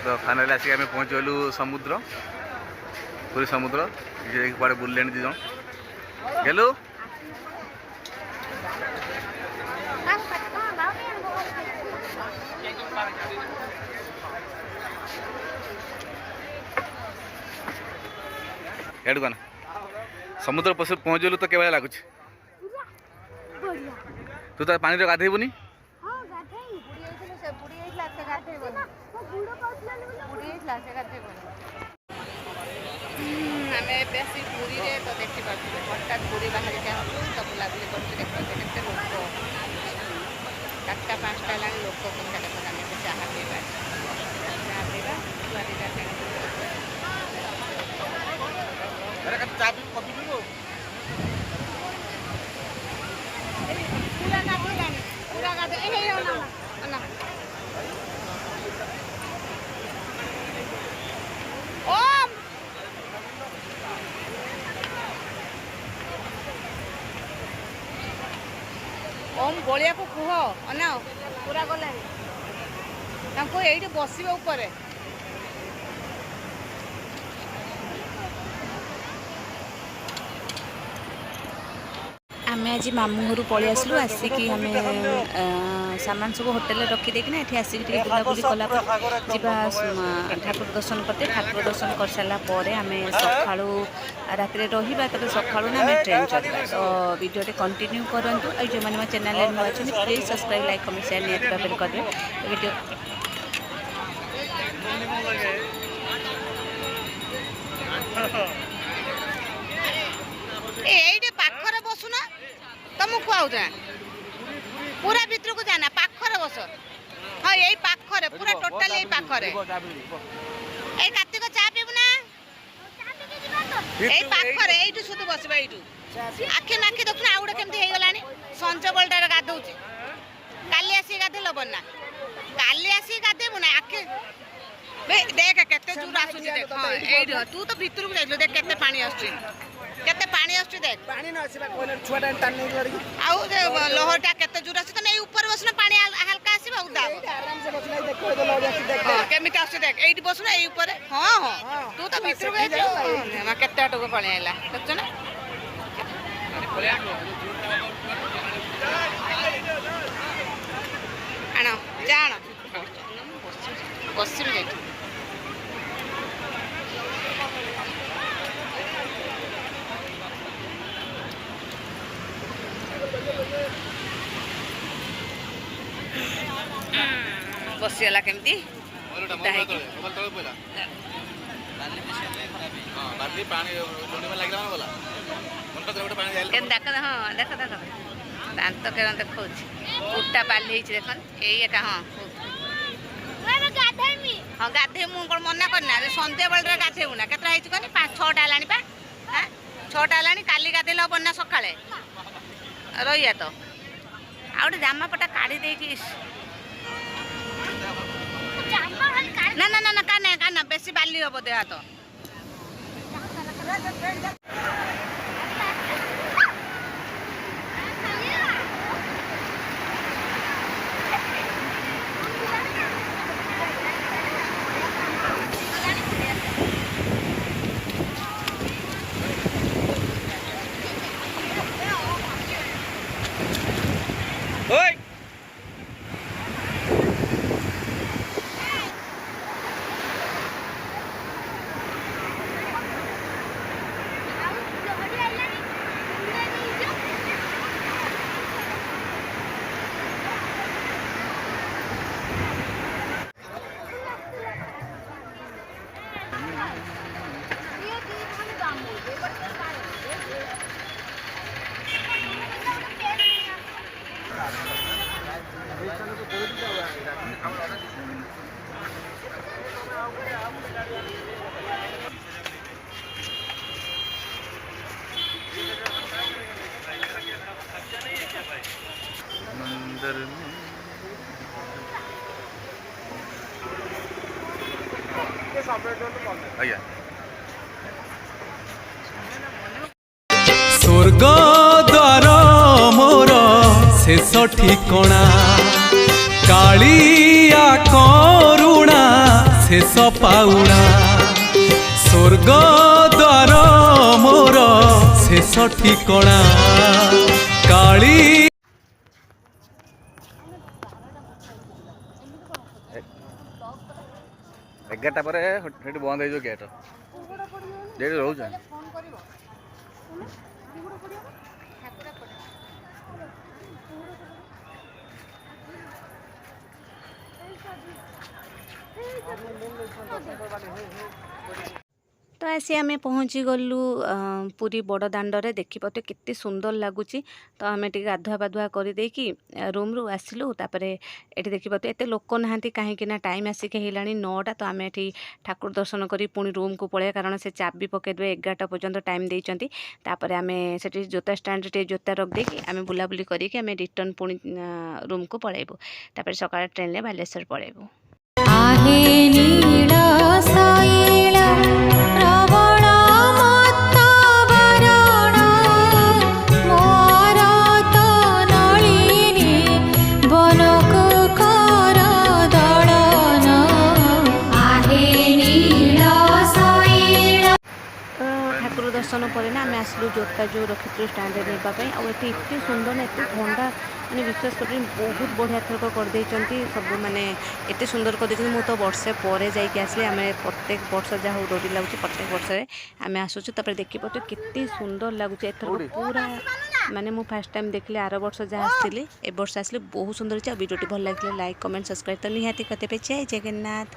तो फाइनाली आसिक आम पहुँच गलु समुद्र पूरी समुद्र ये पड़े बुले दी जन गेलु एडू कना समुद्र पशु पहुँच गलु तो केवल लगुच तू तो पानी गाधेबुनी आम बेसी पूरी रे तो देखी पार्थे हठात पूरी बाहर जाऊँ तो बुलाबुली करते लोक 4टा 5टा ला लोक संख्या देखो आम चाह पीवा पूरा गाधे ओम गोलिया को कुह अना पूरा गला ये बस ऊपर आम आज मामू घर पलि आसलु आसिक आम सामान सब होटेल रखीदेना ये आसिक बुलाबुली कलापर ठाकुर दर्शन करते ठाकुर दर्शन कर सारापर आम सका राति रहा तब सका आम ट्रेन चलवा तो वीडियो कंटिन्यू करूँ जो मैंने चैनल नुआ अच्छे please subscribe like comment share निहत भाव करेंगे वीडियो ये पाखरे बसुना तुम खुआ पूरा भितर को जाना पाखरे बस हाँ यही पाखरे पूरा टोटाल यही पाखरे ए कार्तिक चा पीबू ना यही पाखरे यही शुद्ध बसबा यही आखि माखि देखुना आउ गोटे केमती हो गलानी संज बलटार गाधौचे काली आसी गाधे लबन ना काली आसी गाधेबू ना आखि देख केते जोर आसुची देख हां एई तू तो भितर को जाइलो देख केते पानी आसुची केते पानी आसुची देख पानी न आसीबा कोइले छुआटा टान नै करगी आउ लहरटा केते जोर आसु तने ऊपर बसना पानी हल्का आसीबा उदा आराम से बसना देख कोइ लहर आसी देख केमिति आसु देख एई बसना एई ऊपर हां हां तू तो भितर को जाइलो मा केते आटो को पानी आइला देखछ ना आनो जानो बसिरु जाइतो बसीगला केमती हाँ देख देख दांत के देखा उठा बाली देखन यही हाँ हाँ गाधे मुझे मना करना सन्ध्या बेल गाधेबू ना केतटा होती कहनी 5-6टा है पा 6टा है काली गाधेल हम ना सका रही तो आ गए जामापटा काढ़ी दे ना ना ना काना काना बेसी बाली हम देह तो मंदिर में स्वर्ग द्वार मोर शेष ठिकणा कालिया करुणा ଶେଷ ପାଉଣା ସ୍ୱର୍ଗ ଦ୍ୱାର ମୋର ଶେଷ ଠିକଣା କାଳି 11ଟା ପରେ ସେଠି ବନ୍ଦ ହେଇଯିବ ଗେଟ୍ ଯେଠି ରହୁଛ। तो आसी आम पहुँची गलु पुरी बड़ दाण्डे देखिए केते सुंदर लगुच। तो आम टे गाधुआ पाधुआ करदेकि रूम रु आसिलु तापर ये देखिए एत लोक ना कहीं टाइम आसिक है 9टा। तो आम ये ठाकुर दर्शन करी पुणी रूम को पड़े कारण से चाबी पकईदे 11टा पर्यंत टाइम देती। तापर आम से जोता स्टाण्ड टे जोता रखदेकि आम बुलाबुली करें रिटर्न पुणी रूम को पलैबू। तापर सकाळ ट्रेन में बालेश्वर पलैबू। दर्शन पर ना आम आसलु जोता जो रखी स्टाण्ड नापी आते सुंदर ना एत ठंडा मैंने विश्वास कर बहुत बढ़िया थरक करदे सब माने एत सुंदर कर मु तो वर्षे पर जाइए आसली आम प्रत्येक वर्ष जहाँ डोरी लगुच प्रत्येक वर्ष आम आसूँ। तापर देखिए केते सुंदर लगुच एथर पूरा माने मु फास्ट टाइम देखली आर वर्ष जहाँ आसली ए वर्ष आसली बहुत सुंदर अच्छे। वीडियो भल लगे लाइक कमेंट सब्सक्राइब तो निहाती करते पे जय जगन्नाथ।